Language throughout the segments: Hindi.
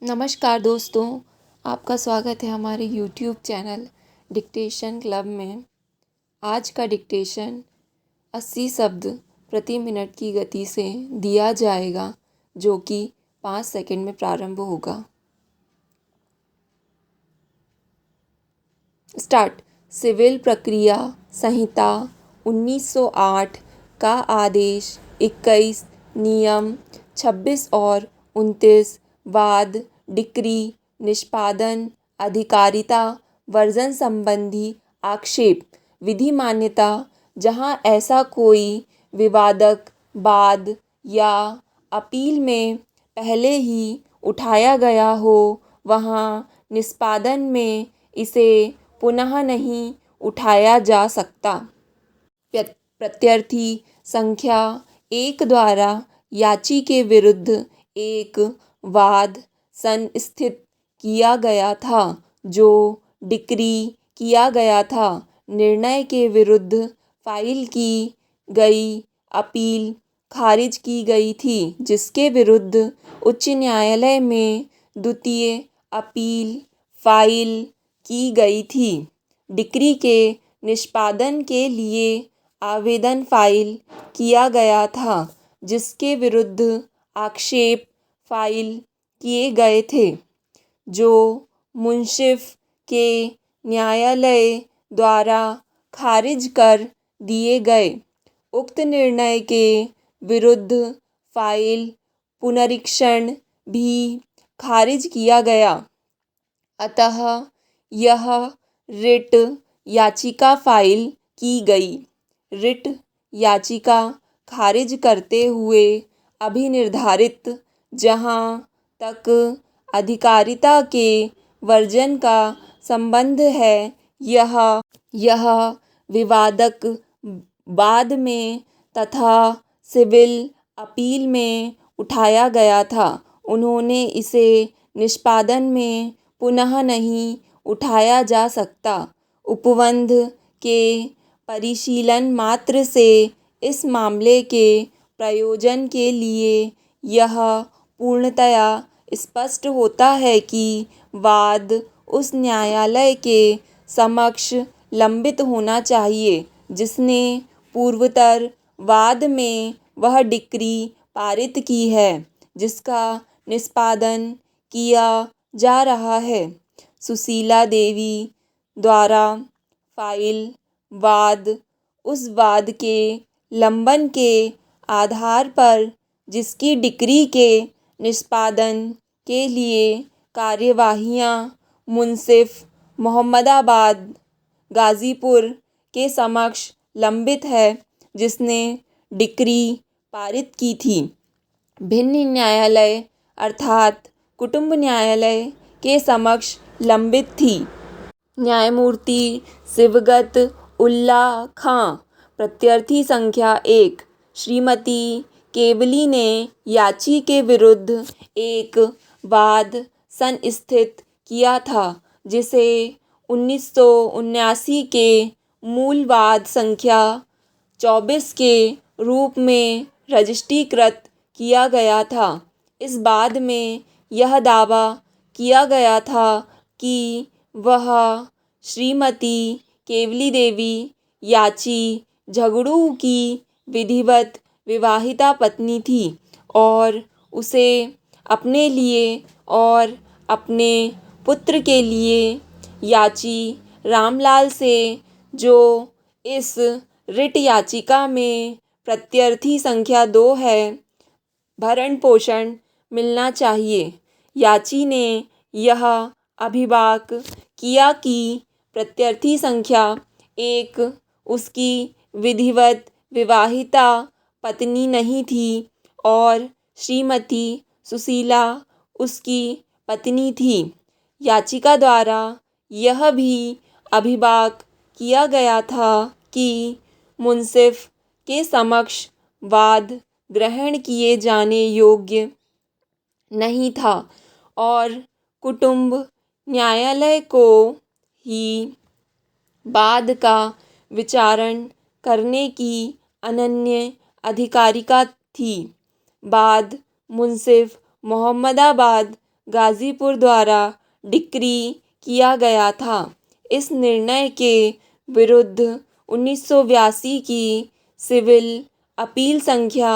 नमस्कार दोस्तों, आपका स्वागत है हमारे यूट्यूब चैनल डिक्टेशन क्लब में। आज का डिक्टेशन 80 शब्द प्रति मिनट की गति से दिया जाएगा, जो कि 5 सेकंड में प्रारंभ होगा। स्टार्ट। सिविल प्रक्रिया संहिता 1908 का आदेश 21 नियम 26 और 29 वाद डिक्री निष्पादन अधिकारिता वर्जन संबंधी आक्षेप विधि मान्यता जहां ऐसा कोई विवादक वाद या अपील में पहले ही उठाया गया हो, वहां निष्पादन में इसे पुनः नहीं उठाया जा सकता। प्रत्यर्थी संख्या 1 द्वारा याची के विरुद्ध एक वाद संस्थित किया गया था, जो डिक्री किया गया था। निर्णय के विरुद्ध फाइल की गई अपील खारिज की गई थी, जिसके विरुद्ध उच्च न्यायालय में द्वितीय अपील फाइल की गई थी। डिक्री के निष्पादन के लिए आवेदन फाइल किया गया था, जिसके विरुद्ध आक्षेप फाइल किए गए थे, जो मुंसिफ के न्यायालय द्वारा खारिज कर दिए गए। उक्त निर्णय के विरुद्ध फाइल पुनरीक्षण भी खारिज किया गया। अतः यह रिट याचिका फाइल की गई। रिट याचिका खारिज करते हुए अभिनिर्धारित जहां तक अधिकारिता के वर्जन का संबंध है, यह विवादक बाद में तथा सिविल अपील में उठाया गया था। उन्होंने इसे निष्पादन में पुनः नहीं उठाया जा सकता। उपबंध के परिशीलन मात्र से इस मामले के प्रयोजन के लिए यह पूर्णतया स्पष्ट होता है कि वाद उस न्यायालय के समक्ष लंबित होना चाहिए, जिसने पूर्वोत्तर वाद में वह डिक्री पारित की है, जिसका निष्पादन किया जा रहा है। सुशीला देवी द्वारा फाइल वाद उस वाद के लंबन के आधार पर जिसकी डिक्री के निष्पादन के लिए कार्यवाहियां मुंसिफ मोहम्मदाबाद गाजीपुर के समक्ष लंबित है, जिसने डिक्री पारित की थी। भिन्न न्यायालय अर्थात कुटुंब न्यायालय के समक्ष लंबित थी। न्यायमूर्ति शिवगत उल्ला खां। प्रत्यर्थी संख्या 1 श्रीमती केवली ने याची के विरुद्ध एक वाद संस्थित किया था, जिसे 1979 के मूल वाद संख्या 24 के रूप में रजिस्ट्रीकृत किया गया था। इस वाद में यह दावा किया गया था कि वह श्रीमती केवली देवी याची झगड़ू की विधिवत विवाहिता पत्नी थी और उसे अपने लिए और अपने पुत्र के लिए याची रामलाल से, जो इस रिट याचिका में प्रत्यर्थी संख्या 2 है, भरण पोषण मिलना चाहिए। याची ने यह अभिभाक किया कि प्रत्यर्थी संख्या 1 उसकी विधिवत विवाहिता पत्नी नहीं थी और श्रीमती सुशीला उसकी पत्नी थी। याचिका द्वारा यह भी अभिभाक किया गया था कि मुंसिफ के समक्ष वाद ग्रहण किए जाने योग्य नहीं था और कुटुंब न्यायालय को ही वाद का विचारण करने की अनन्य अधिकारिता थी। वाद मुंसिफ मोहम्मदाबाद गाज़ीपुर द्वारा डिक्री किया गया था। इस निर्णय के विरुद्ध 1982 की सिविल अपील संख्या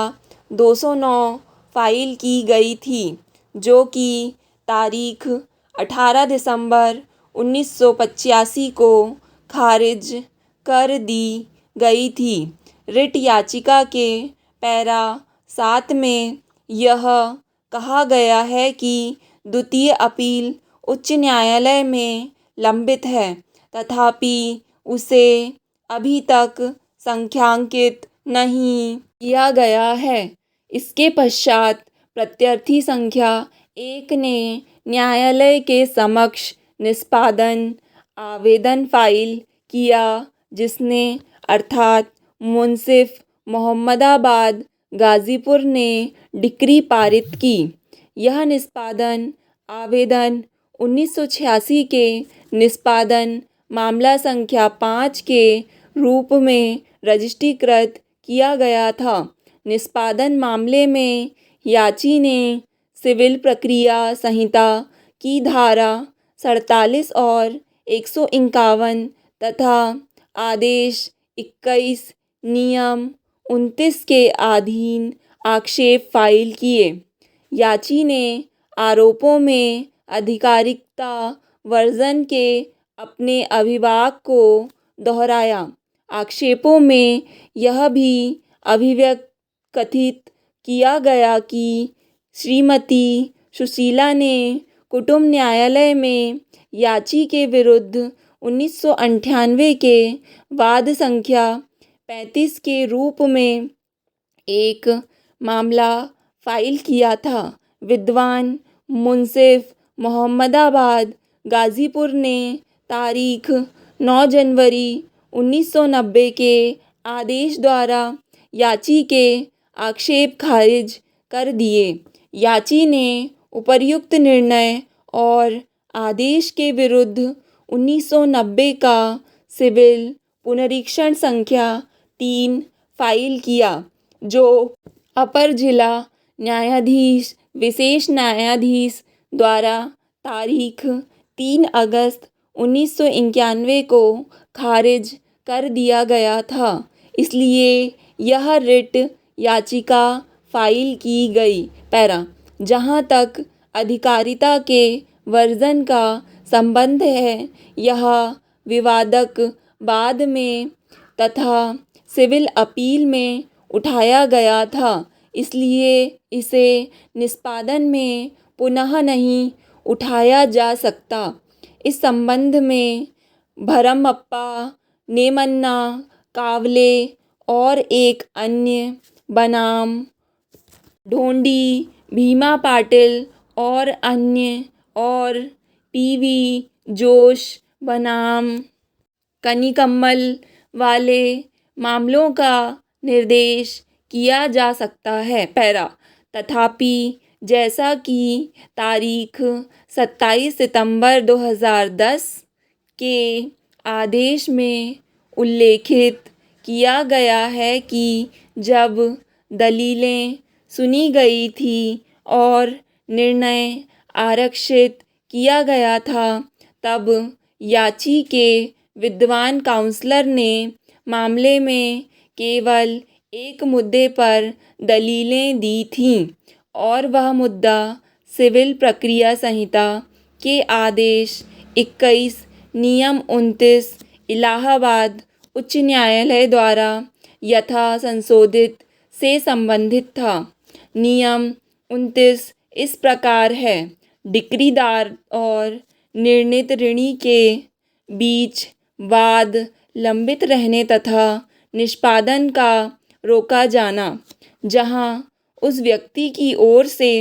209 फाइल की गई थी, जो कि तारीख 18 दिसंबर 1985 को खारिज कर दी गई थी। रिट याचिका के पैरा 7 में यह कहा गया है कि द्वितीय अपील उच्च न्यायालय में लंबित है, तथापि उसे अभी तक संख्याकित नहीं किया गया है। इसके पश्चात प्रत्यर्थी संख्या 1 ने न्यायालय के समक्ष निष्पादन आवेदन फाइल किया, जिसने अर्थात मुंसिफ मोहम्मदाबाद गाज़ीपुर ने डिक्री पारित की। यह निष्पादन आवेदन 1986 के निष्पादन मामला संख्या 5 के रूप में रजिस्ट्रीकृत किया गया था। निष्पादन मामले में याची ने सिविल प्रक्रिया संहिता की धारा 47 और 151 तथा आदेश 21 नियम 29 के अधीन आक्षेप फाइल किए। याची ने आरोपों में आधिकारिकता वर्जन के अपने अभिभाग को दोहराया। आक्षेपों में यह भी अभिव्यक्त कथित किया गया कि श्रीमती सुशीला ने कुटुंब न्यायालय में याची के विरुद्ध 1998 के वाद संख्या 35 के रूप में एक मामला फाइल किया था। विद्वान मुंसिफ मोहम्मदाबाद गाज़ीपुर ने तारीख 9 जनवरी 1990 के आदेश द्वारा याची के आक्षेप खारिज कर दिए। याची ने उपर्युक्त निर्णय और आदेश के विरुद्ध 1990 का सिविल पुनरीक्षण संख्या 3 फाइल किया, जो अपर जिला न्यायाधीश विशेष न्यायाधीश द्वारा तारीख 3 अगस्त 1991 को खारिज कर दिया गया था। इसलिए यह रिट याचिका फाइल की गई। पैरा जहाँ तक अधिकारिता के वर्जन का संबंध है, यह विवादक बाद में तथा सिविल अपील में उठाया गया था, इसलिए इसे निष्पादन में पुनः नहीं उठाया जा सकता। इस संबंध में भरमप्पा, नेमन्ना, कावले और एक अन्य बनाम ढोंडी, भीमा पाटिल और अन्य और पीवी जोश बनाम कनिकम्मल वाले मामलों का निर्देश किया जा सकता है। पैरा तथापि जैसा कि तारीख 27 सितंबर 2010 के आदेश में उल्लेखित किया गया है कि जब दलीलें सुनी गई थी और निर्णय आरक्षित किया गया था, तब याची के विद्वान काउंसलर ने मामले में केवल एक मुद्दे पर दलीलें दी थीं और वह मुद्दा सिविल प्रक्रिया संहिता के आदेश 21 नियम 29 इलाहाबाद उच्च न्यायालय द्वारा यथा संशोधित से संबंधित था। नियम 29 इस प्रकार है: डिक्रीदार और निर्णीत ऋणी के बीच वाद लंबित रहने तथा निष्पादन का रोका जाना। जहां उस व्यक्ति की ओर से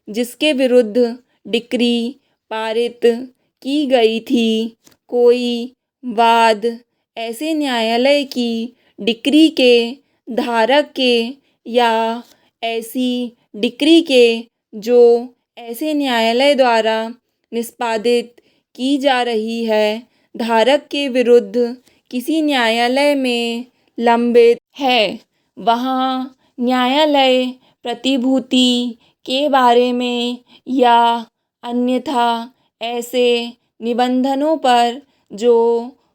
जिसके विरुद्ध डिक्री पारित की गई थी, कोई वाद ऐसे न्यायालय की डिक्री के धारक के या ऐसी डिक्री के जो ऐसे न्यायालय द्वारा निष्पादित की जा रही है, धारक के विरुद्ध किसी न्यायालय में लंबित है, वहाँ न्यायालय प्रतिभूति के बारे में या अन्यथा ऐसे निबंधनों पर जो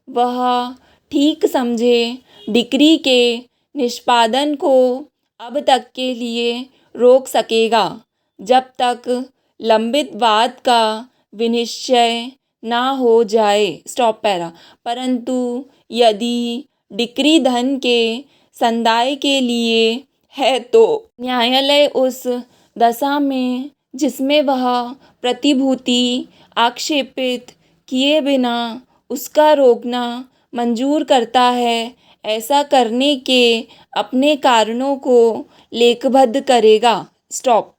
वह ठीक समझे डिक्री के निष्पादन को अब तक के लिए रोक सकेगा, जब तक लंबित वाद का विनिश्चय ना हो जाए। Stop para. परंतु यदि डिक्री धन के संदाय के लिए है तो न्यायालय उस दशा में जिसमें वह प्रतिभूति आक्षेपित किए बिना उसका रोकना मंजूर करता है, ऐसा करने के अपने कारणों को लेखबद्ध करेगा। स्टॉप।